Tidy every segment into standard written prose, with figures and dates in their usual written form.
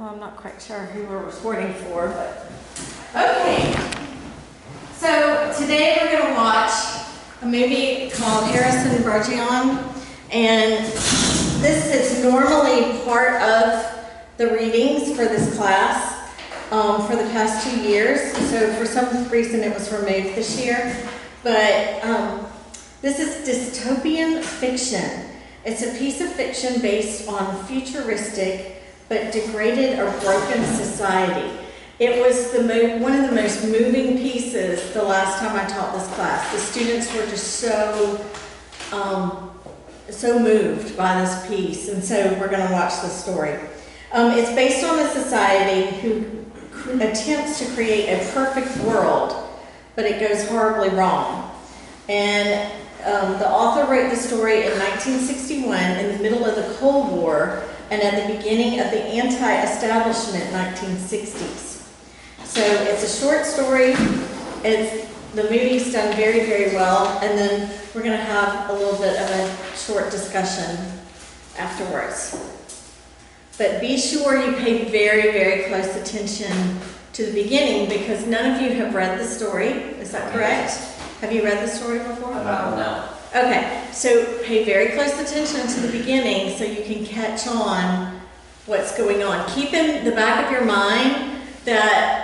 I'm not quite sure who we're recording for, but okay. So today we're going to watch a movie called Harrison Bergeron, and this is normally part of the readings for this class for the past 2 years. So for some reason it was removed this year, but this is dystopian fiction. It's a piece of fiction based on futuristic but degraded or broken society. It was one of the most moving pieces the last time I taught this class. The students were just so moved by this piece, and so we're going to watch the story. It's based on a society who attempts to create a perfect world, but it goes horribly wrong. And the author wrote the story in 1961 in the middle of the Cold War and at the beginning of the anti-establishment 1960s. So it's a short story. The movie's done very, very well, and then we're going to have a little bit of a short discussion afterwards. But be sure you pay very, very close attention to the beginning, because none of you have read the story. Is that correct? Have you read the story before? No. Okay, so pay very close attention to the beginning so you can catch on what's going on. Keep in the back of your mind that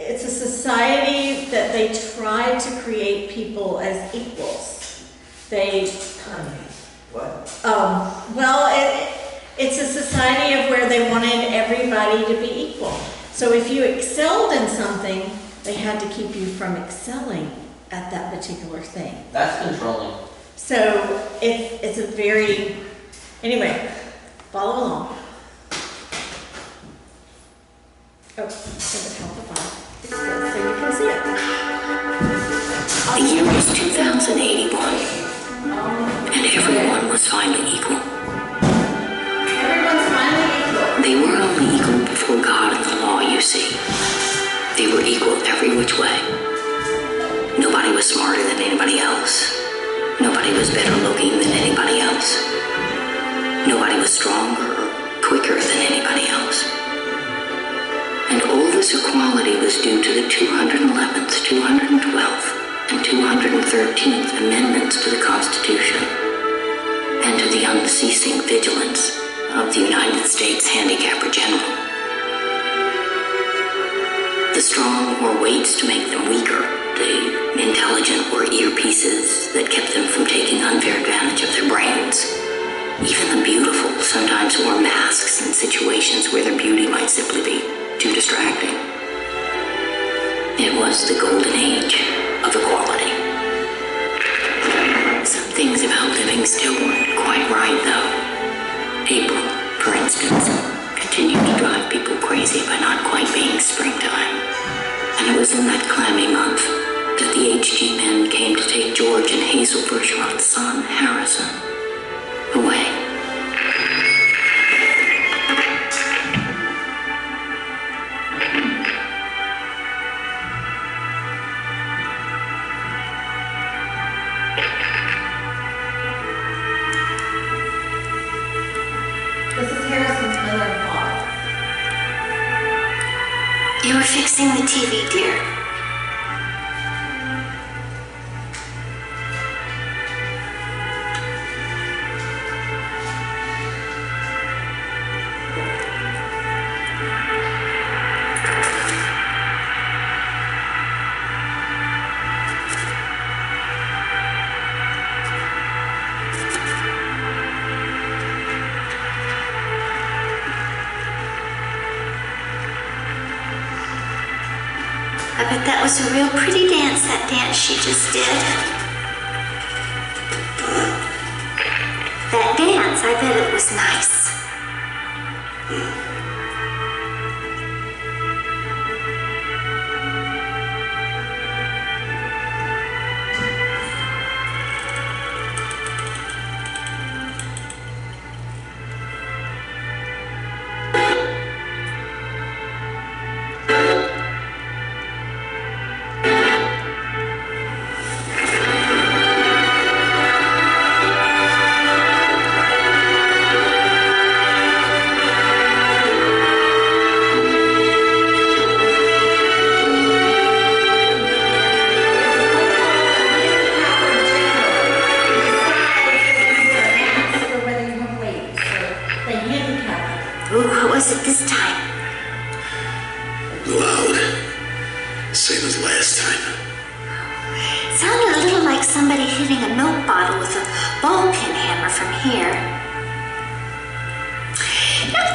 it's a society that they try to create people as equals. What? It's a society of where they wanted everybody to be equal. So if you excelled in something, they had to keep you from excelling at that particular thing. That's controlling. So it's a very, anyway, follow along. Oh, I'm going to amplify. So you can see it. The year was 2081, and everyone was finally equal. Everyone's finally equal. They were only equal before God and the law, you see. They were equal every which way. Nobody was smarter than anybody else. Nobody was better looking than anybody else. Nobody was stronger or quicker than anybody else. And all this equality was due to the 211th, 212th, and 213th Amendments to the Constitution, and to the unceasing vigilance of the United States Handicapper General. The strong wore weights to make them weaker. The intelligent wore earpieces that kept them from taking unfair advantage of their brains. Even the beautiful sometimes wore masks in situations where their beauty might simply be too distracting. It was the golden age of equality. Some things about living still weren't quite right, though. April, for instance, continued to drive people crazy by not quite being springtime. And it was in that clammy month that the HG men came to take George and Hazel Bergeron's son, Harrison, away. This is Harrison's mother and father. You were fixing the TV, dear. I bet that was a real pretty dance, that dance she just did. That dance, I bet it was nice. Ooh, what was it this time? Loud. Same as last time. Sounded a little like somebody hitting a milk bottle with a ball peen hammer from here.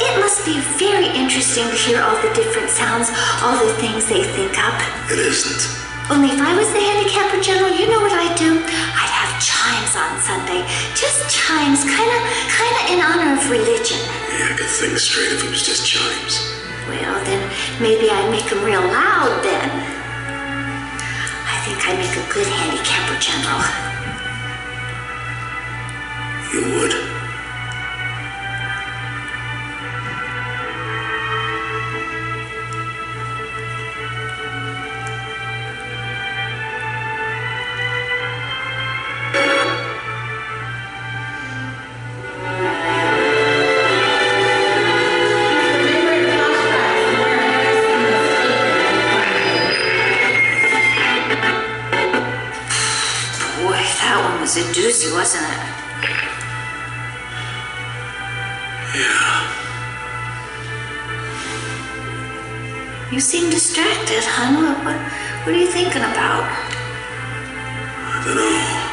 It must be very interesting to hear all the different sounds, all the things they think up. It isn't. Only if I was the handicapper general, you know what I'd do? I'd have chimes on Sunday. Just chimes, kinda in honor of religion. Yeah, I could think straight if it was just chimes. Well, then maybe I'd make them real loud then. I think I'd make a good handicapper general. You would? Was a doozy, wasn't it? Yeah. You seem distracted, hon. What are you thinking about? I don't know.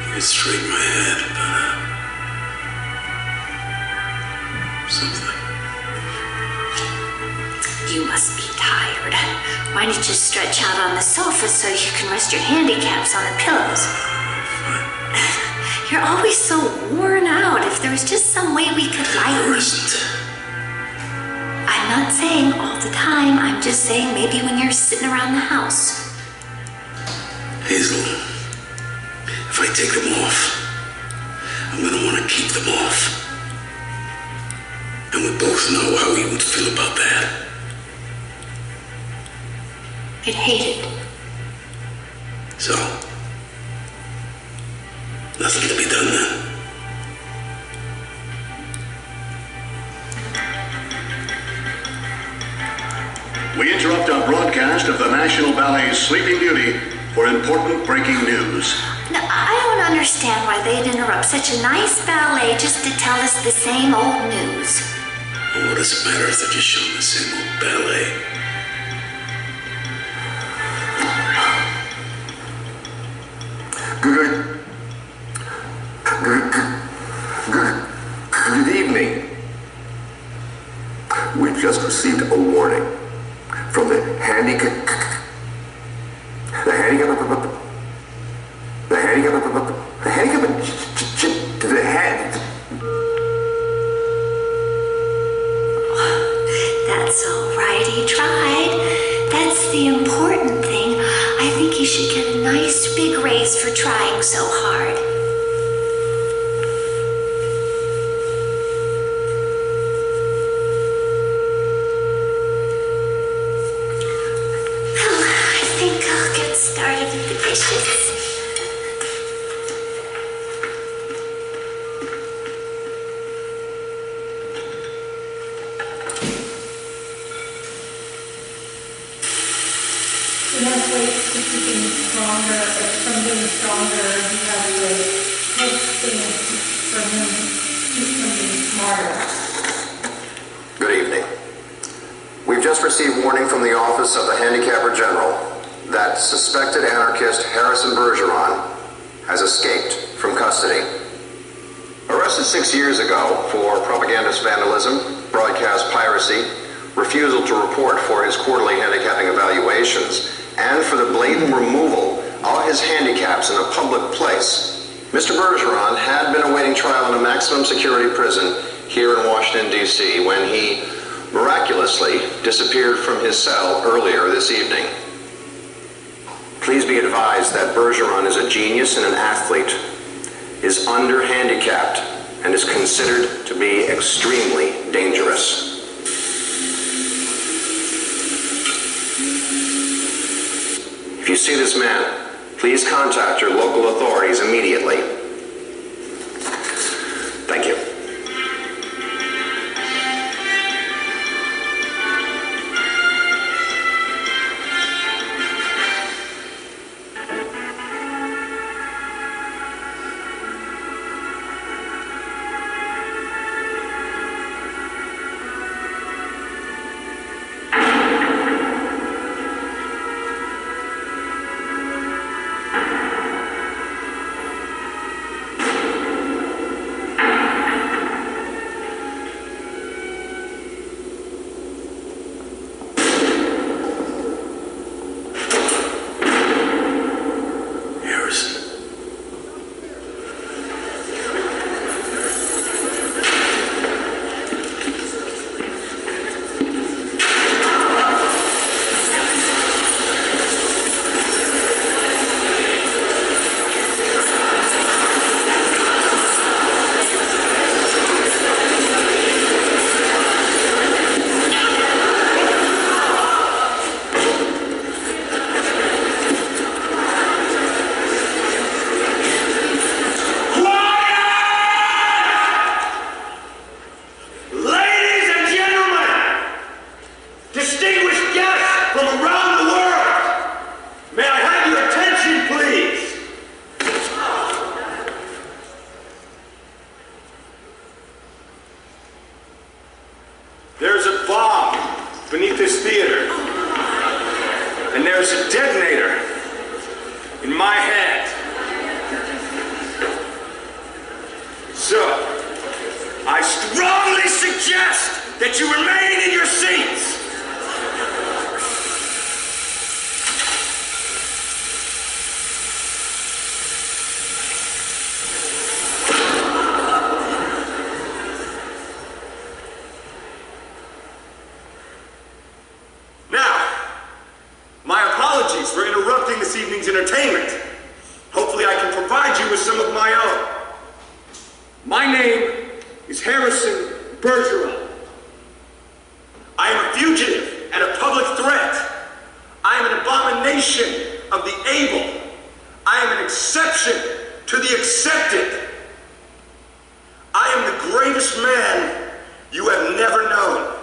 Can't straight in my head, but something. You must be tired. Why don't you stretch out on the sofa so you can rest your handicaps on the pillows? You're always so worn out. If there was just some way we could lighten. There isn't. I'm not saying all the time. I'm just saying maybe when you're sitting around the house. Hazel, if I take them off, I'm gonna want to keep them off. And we both know how you would feel about that. I'd hate it. So, nothing to be done then. We interrupt our broadcast of the National Ballet's Sleeping Beauty for important breaking news. Now, I don't understand why they'd interrupt such a nice ballet just to tell us the same old news. Well, what does it matter if they're just showing the same old ballet? Good evening. We've just received a warning from the handicap That's all right, he tried. That's the important thing. I think he should get a nice big raise for trying so hard. Well, I think I'll get started with the dishes. We have ways to keep things stronger, from being stronger, we have ways things from him, keep from being smarter. Good evening. We've just received warning from the Office of the Handicapper General that suspected anarchist Harrison Bergeron has escaped from custody. Arrested 6 years ago for propagandist vandalism, broadcast piracy, refusal to report for his quarterly handicapping evaluations, and for the blatant removal of his handicaps in a public place, Mr. Bergeron had been awaiting trial in a maximum security prison here in Washington, D.C. when he miraculously disappeared from his cell earlier this evening. Please be advised that Bergeron is a genius and an athlete, is under-handicapped, and is considered to be extremely dangerous. If you see this man, please contact your local authorities immediately. Thank you. this theater. And there's a detonator in my hand. So, I strongly suggest that you remain in your seats. For interrupting this evening's entertainment. Hopefully I can provide you with some of my own. My name is Harrison Bergeron. I am a fugitive and a public threat. I am an abomination of the able. I am an exception to the accepted. I am the greatest man you have never known.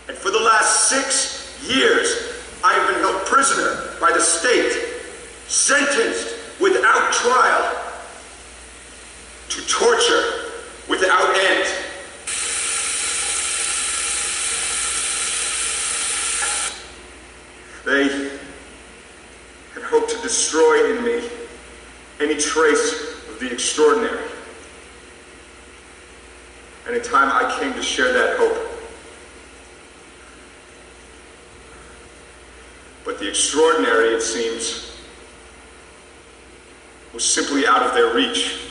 And for the last 6 years, I have been held prisoner by the state, sentenced without trial, to torture without end. They had hoped to destroy in me any trace of the extraordinary. And in time I came to share that hope. But the extraordinary, it seems, was simply out of their reach.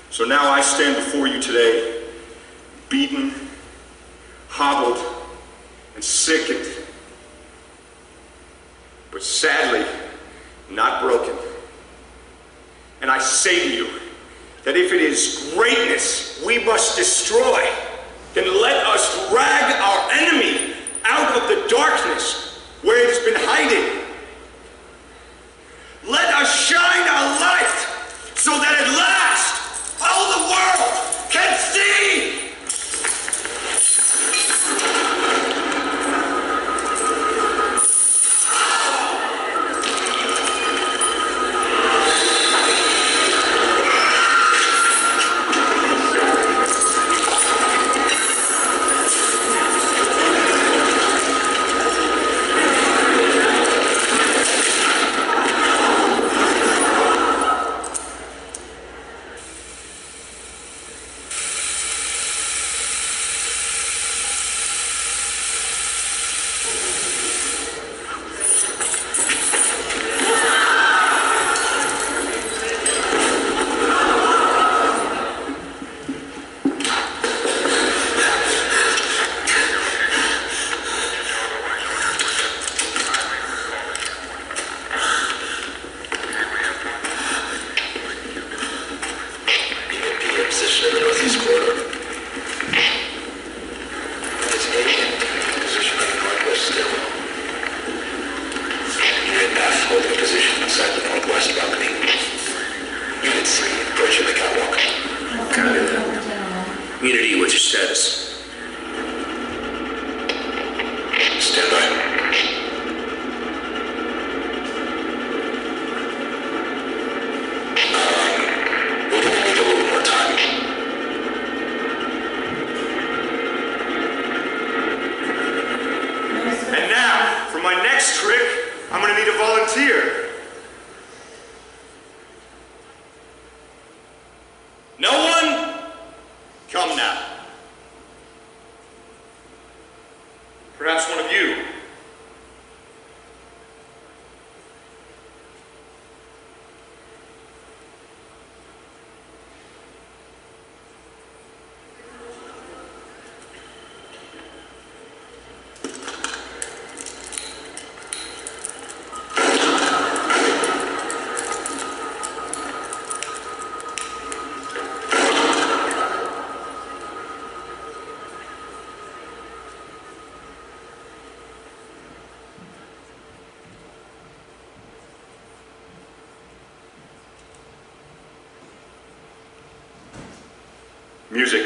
So now I stand before you today, beaten, hobbled, and sickened, but sadly, not broken. And I say to you that if it is greatness we must destroy, then let us drag our enemy out of the darkness where it has been hiding. Let us shine our light so that at last all the world can see. Music.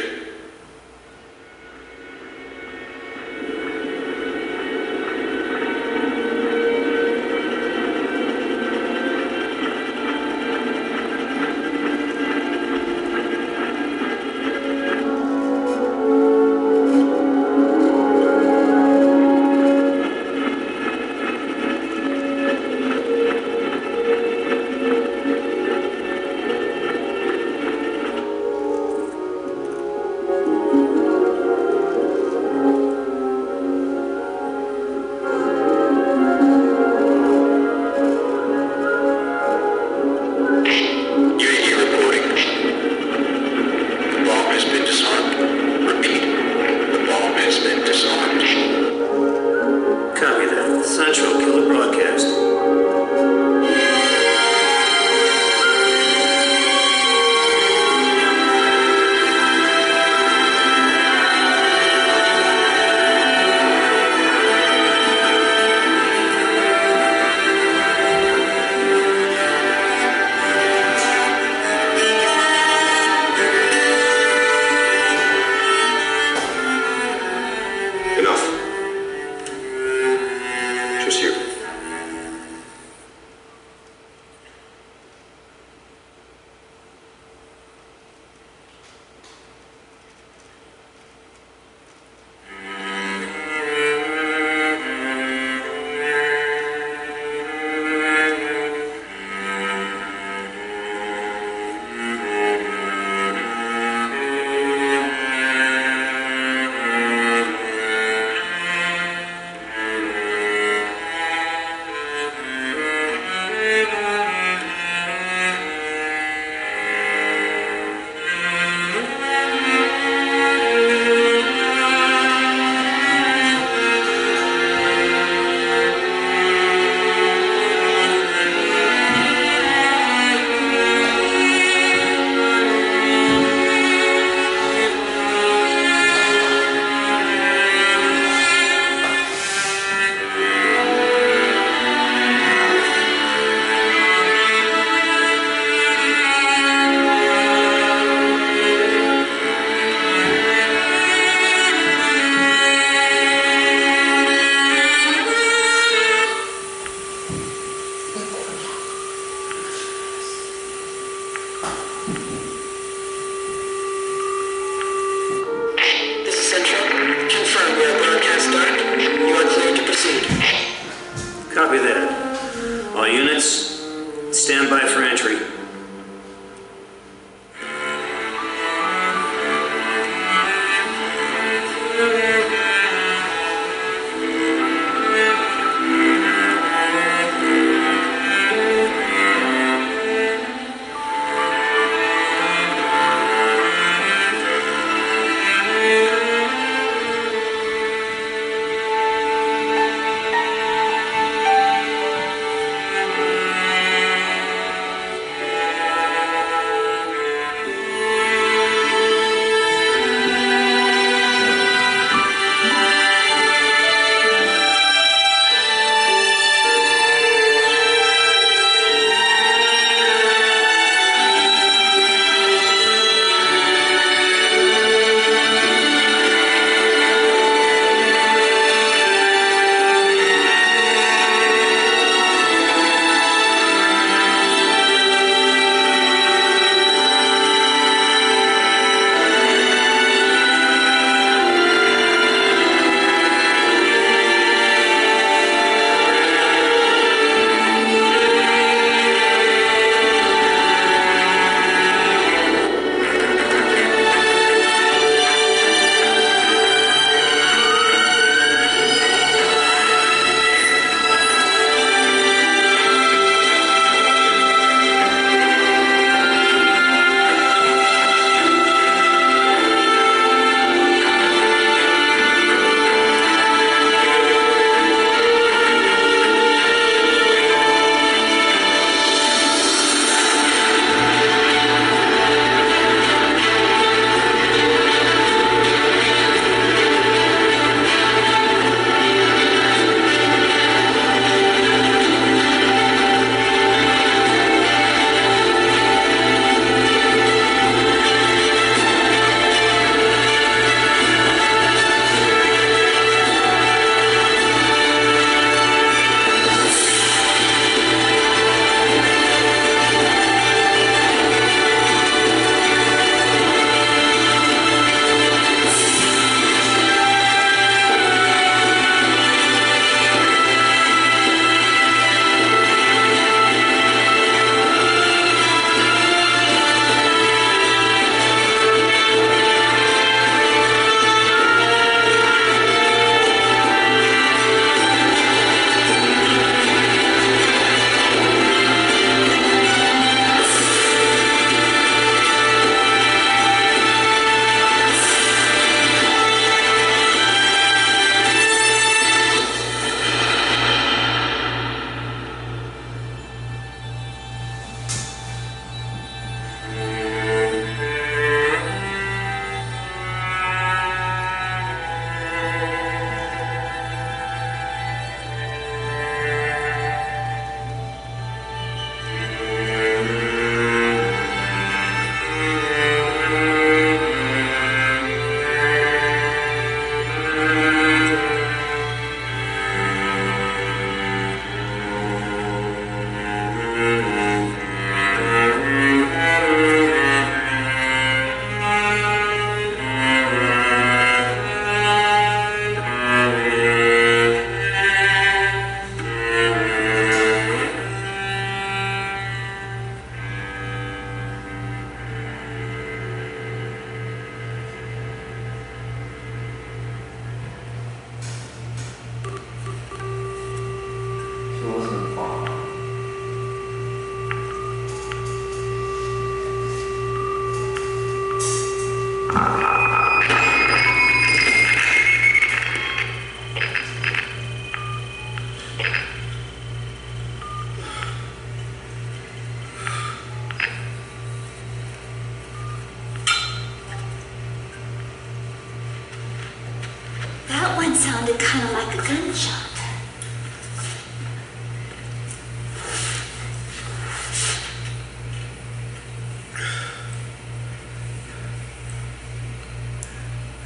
Mine sounded kind of like a gunshot.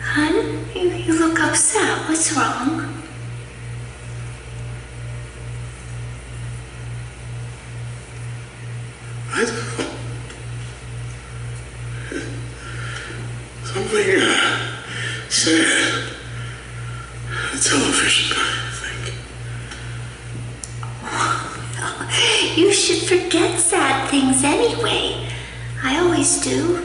Hun, you look upset. What's wrong? Something sad. The television, I think. You should forget sad things anyway. I always do.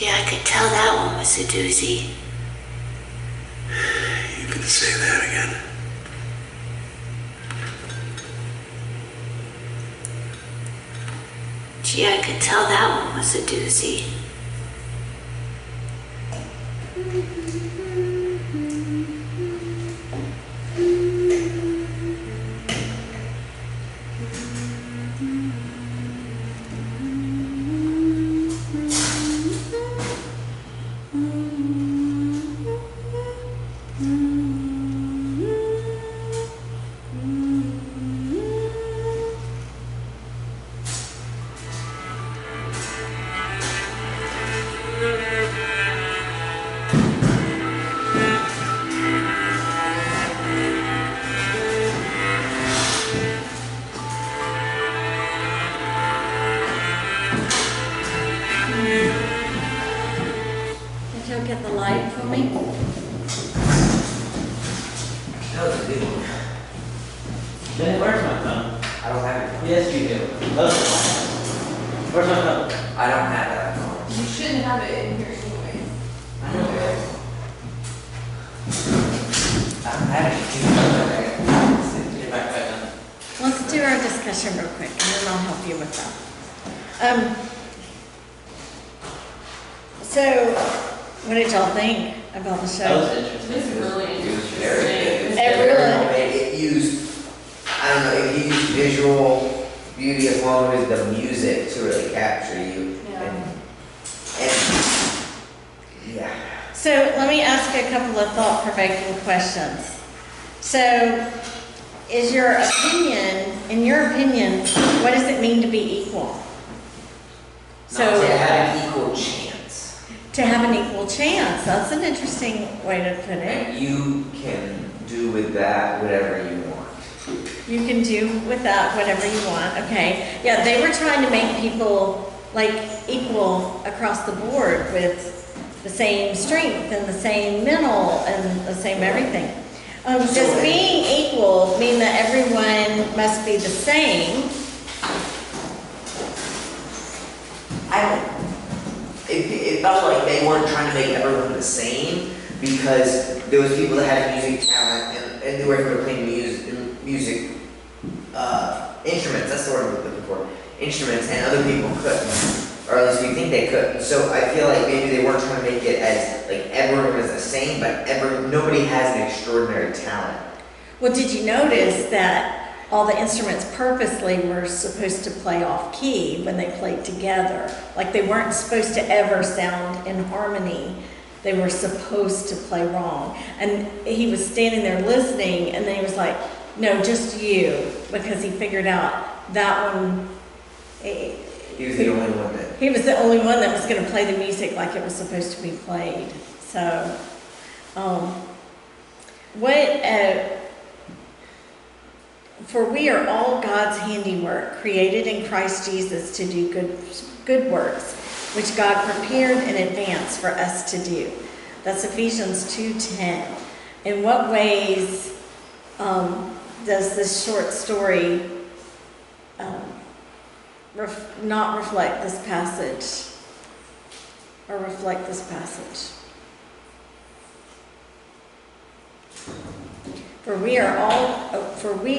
Yeah, I could tell that one was a doozy. You can say that again. Gee, I could tell that one was a doozy. Did you get the light for me? That was a good one. Then where's my phone? I don't have it. Yes, you do. Those are mine. Where's my phone? I don't have that phone. You shouldn't have it in here anyway. I know that. I don't have it. Get back then. Let's do our discussion real quick, and then I'll help you with that. So, what did y'all think about the That was show? interesting. It's really It was interesting. very good. It It used, I don't know, it used visual beauty along with the music to really capture you. Yeah. And yeah. So let me ask you a couple of thought-provoking questions. So, is your opinion, in your opinion, what does it mean to be equal? Not to have an equal chance. To have an equal chance, that's an interesting way to put it. And you can do with that whatever you want. You can do with that whatever you want, okay. Yeah, they were trying to make people like equal across the board with the same strength and the same mental and the same everything. Does being equal mean that everyone must be the same? It felt like they weren't trying to make everyone the same because there was people that had music talent and they were able to play music instruments. That's the word I'm looking for. Instruments, and other people couldn't, or at least we think they couldn't. So I feel like maybe they weren't trying to make it as like everyone was the same, but nobody has an extraordinary talent. Well, did you notice that all the instruments purposely were supposed to play off key when they played together? Like they weren't supposed to ever sound in harmony. They were supposed to play wrong. And he was standing there listening, and then he was like, no, just you, because he figured out that one. He was the only one that. He was the only one that was going to play the music like it was supposed to be played. So, for we are all God's handiwork, created in Christ Jesus to do good works, which God prepared in advance for us to do. That's Ephesians 2:10. In what ways does this short story not reflect this passage, or reflect this passage? For we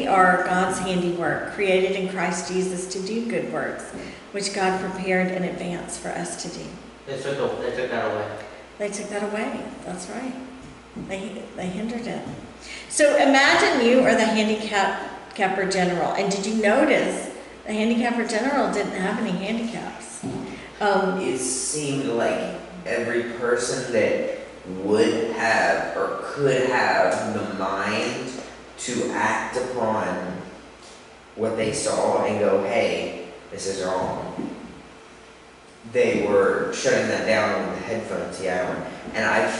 are God's handiwork, created in Christ Jesus to do good works, which God prepared in advance for us to do. They took that away. They took that away. That's right. They hindered it. So imagine you are the handicapper general, and did you notice the handicapper general didn't have any handicaps? It seemed like every person that would have or could have the mind to act upon what they saw and go, hey, this is wrong. They were shutting that down with the headphones he had on. And I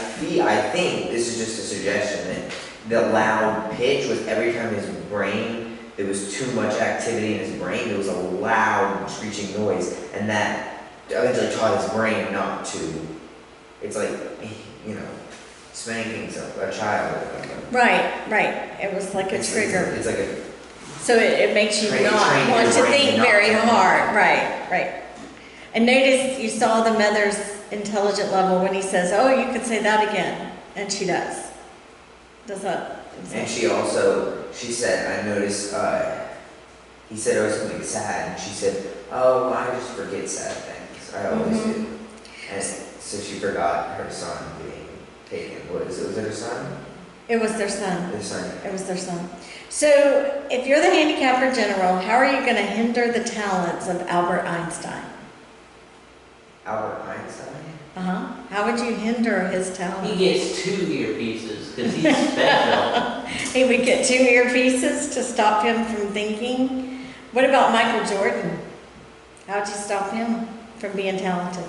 think, this is just a suggestion, that the loud pitch was every time his brain, there was too much activity in his brain, there was a loud screeching noise, and that eventually taught his brain not to. It's like, spanking a child. Right. It was like a trigger. It's like a. So it makes you not want to think very hard. Right. And notice you saw the mother's intelligent level when he says, "Oh, you could say that again," and she does. Does that? And she said, I noticed. He said, "Oh, something sad," and she said, "Oh, I just forget sad things. I always do." And so she forgot her son being taken. Was it her son? It was their son. Their son. It was their son. So, if you're the handicapper general, how are you going to hinder the talents of Albert Einstein? Albert Einstein? How would you hinder his talent? He gets 2 earpieces because he's special. He would get 2 earpieces to stop him from thinking. What about Michael Jordan? How would you stop him from being talented?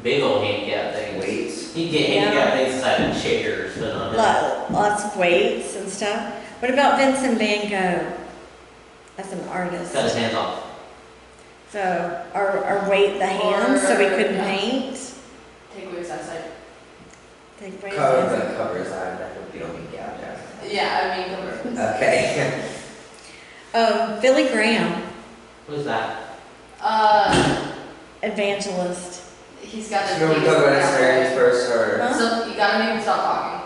Big old handicap things. Weights. He'd get handicap things inside of chairs. Lots of weights and stuff. What about Vincent Van Gogh as an artist? Cut his hands off. So, or weight the hands so we couldn't paint. Take weights outside. Take weights Cover his eye. I hope you don't get gouged out. Yeah, I mean, cover. Okay. Billy Graham. Who's that? Evangelist. He's got to. You want to talk about experience first, or? Huh? So you gotta make him stop talking.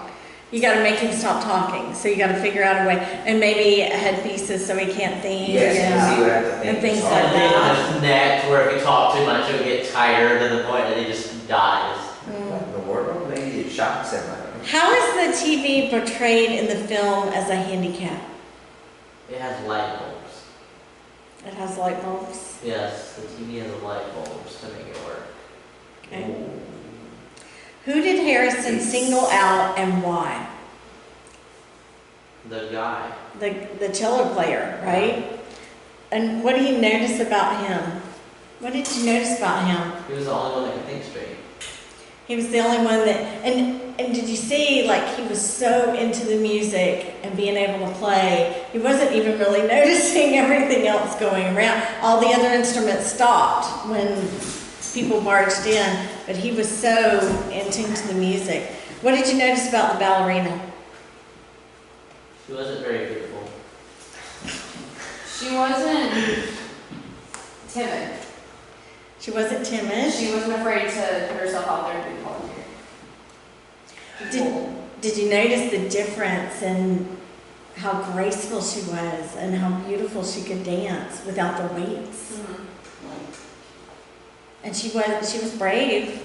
You got to make him stop talking. So you got to figure out a way, and maybe headpieces so he can't think. Yes, he would have to think. And things So- like And then that. on his neck, where if he talked too much, he'll get tired to the point that he just dies. What in the world? Maybe it shocks him. I don't know. How is the TV portrayed in the film as a handicap? It has light bulbs. It has light bulbs. Yes, the TV has light bulbs to make it work. Okay. Who did Harrison single out and why? The guy. The cello player, right? And what do you notice about him? What did you notice about him? He was the only one that could think straight. He was the only one that, and did you see, like, he was so into the music and being able to play, he wasn't even really noticing everything else going around. All the other instruments stopped when people barged in, but he was so in tune to the music. What did you notice about the ballerina? She wasn't very beautiful. She wasn't timid. She wasn't timid. She wasn't afraid to put herself out there and be volunteer. Did you notice the difference in how graceful she was and how beautiful she could dance without the weights? And she was brave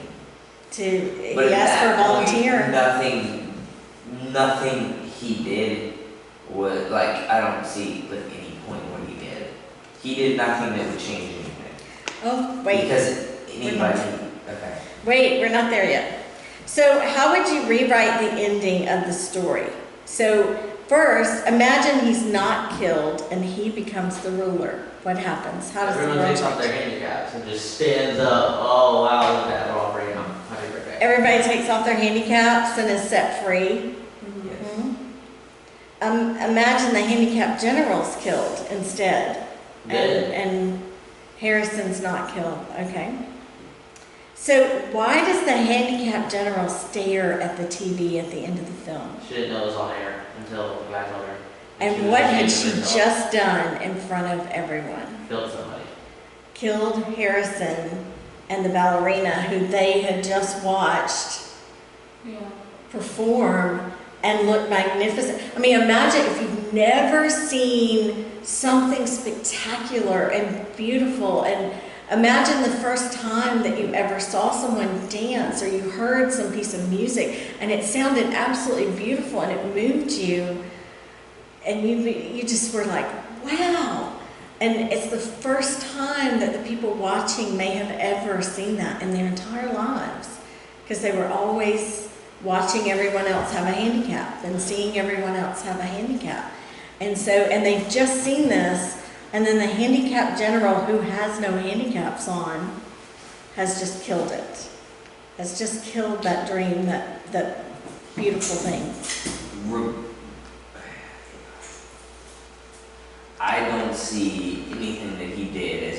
to, But he at asked for a that point, volunteer. nothing he did would, like, I don't see, like, any point what he did. He did nothing that would change anything. Oh, wait. Because anybody, okay. Wait, we're not there yet. So how would you rewrite the ending of the story? So first, imagine he's not killed and he becomes the ruler. What happens? How does the Everyone world takes off their change? handicaps and just stands up. Oh wow, look at that robbery. Happy birthday. Everybody takes off their handicaps and is set free. Yes. Imagine the handicapped general's killed instead. Good. And Harrison's not killed. Okay. So why does the handicapped general stare at the TV at the end of the film? She didn't know it was on air until the guy told her. And what had she just done in front of everyone? Killed somebody. Killed Harrison and the ballerina who they had just watched perform and look magnificent. I mean, imagine if you've never seen something spectacular and beautiful, and imagine the first time that you ever saw someone dance or you heard some piece of music and it sounded absolutely beautiful and it moved you, and you just were like, wow. And it's the first time that the people watching may have ever seen that in their entire lives, because they were always watching everyone else have a handicap and seeing everyone else have a handicap. And they've just seen this, and then the handicap general, who has no handicaps on, has just killed it. Has just killed that dream, that beautiful thing. I don't see anything that he did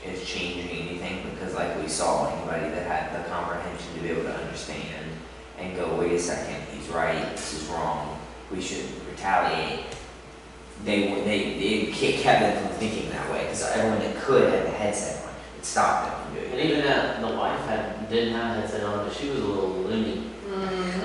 as changing anything, because like we saw, anybody that had the comprehension to be able to understand and go, wait a second, he's right, this is wrong, we should retaliate. They kept them from thinking that way, because everyone that could had the headset on. It stopped them from doing it. And even the wife didn't have a headset on, but she was a little loony.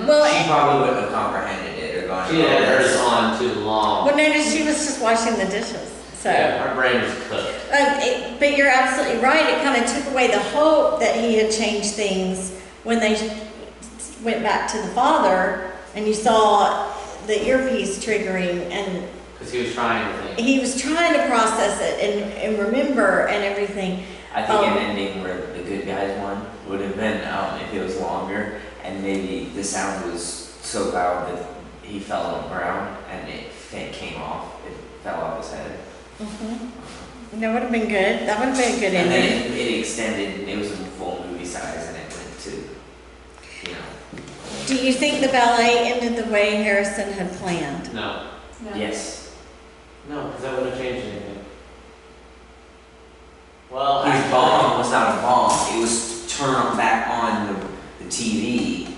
Well, she probably wouldn't have comprehended it or gone. She had hers on too long. Well, notice she was just washing the dishes. So yeah, her brain was cooked. But you're absolutely right. It kind of took away the hope that he had changed things when they went back to the father, and you saw the earpiece triggering, and because he was trying to think. He was trying to process it and remember and everything. I think an ending where the good guys won would have been if it was longer, and maybe the sound was so loud that he fell on the ground and it came off. It fell off his head. Mm-hmm. That would have been good. That would have been a good ending. And then it extended. It was in full movie size, and it went to, you know. Do you think the ballet ended the way Harrison had planned? No. Yes. No, because that wouldn't have changed anything. Well, his bomb was not a bomb. It was turn back on the TV,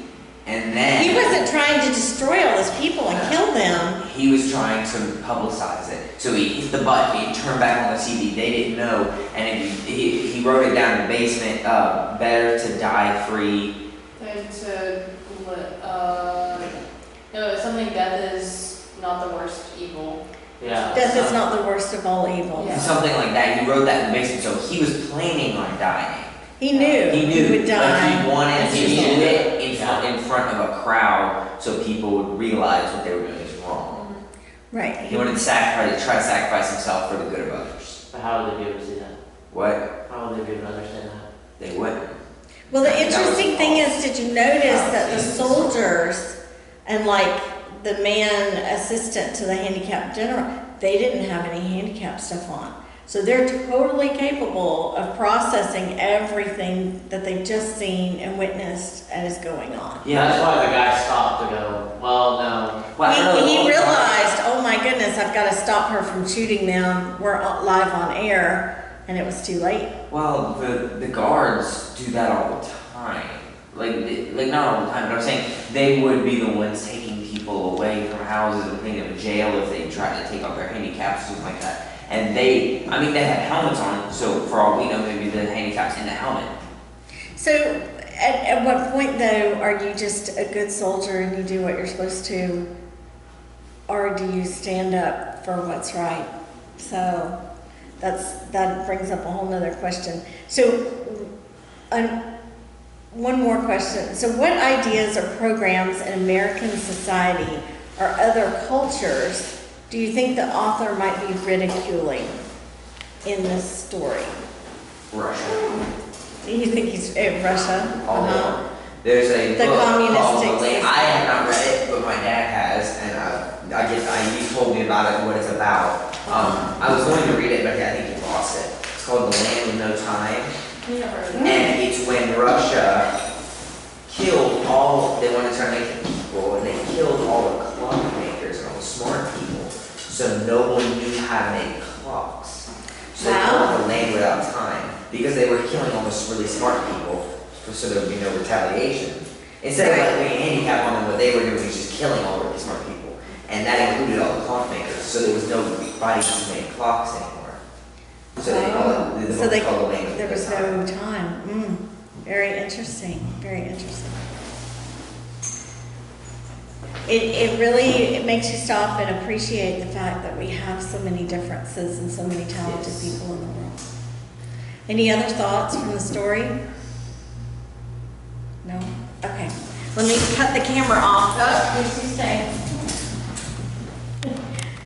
and then he wasn't trying to destroy all those people and kill them. He was trying to publicize it. So he hit the button. He turned back on the TV. They didn't know, and he wrote it down in the basement. Better to die free than to no, something death is not the worst evil. Yeah. Death is not the worst of all evil. Yeah. Something like that. He wrote that in the basement, so he was planning on dying. He knew he would die. But he needed it in front of a crowd so people would realize what they were doing is wrong. Right. He wanted to try to sacrifice himself for the good of others. But how would they be able to see that? What? How would they be able to understand that? They wouldn't. Well, the interesting thing is, did you notice that the soldiers and like the man assistant to the handicap general, they didn't have any handicap stuff on. So they're totally capable of processing everything that they've just seen and witnessed as going on. Yeah, that's why the guy stopped to go, well, no. Well, he realized, oh my goodness, I've got to stop her from shooting them. We're live on air. And it was too late. Well, the guards do that all the time. Like not all the time, but I'm saying they would be the ones taking people away from houses and putting them in jail if they tried to take off their handicaps or something like that. And they had helmets on, so for all we know, maybe the handicap's in the helmet. So at what point, though, are you just a good soldier and you do what you're supposed to, or do you stand up for what's right? So that brings up a whole nother question. So one more question. So what ideas or programs in American society or other cultures do you think the author might be ridiculing in this story? Russia. You think he's Russia? There's a book called communistic I have not read it, but my dad has, and he told me about it, what it's about. I was going to read it, but I think he lost it. It's called The Land with No Time. And it's when Russia killed they wanted to start making people, and they killed all the clock makers and all the smart people. So no one knew how to make clocks. So they called it The Land Without Time, because they were killing all those really smart people, so there would be no retaliation. Instead of like putting a handicap on them, what they were doing was just killing all the really smart people. And that included all the clock makers, so there was nobody to make clocks anymore. So they called it, there was no time. Very interesting, very interesting. it really, it makes you stop and appreciate the fact that we have so many differences and so many talented people in the world. Any other thoughts from the story? No? Okay. Let me cut the camera off. Oh, please stay.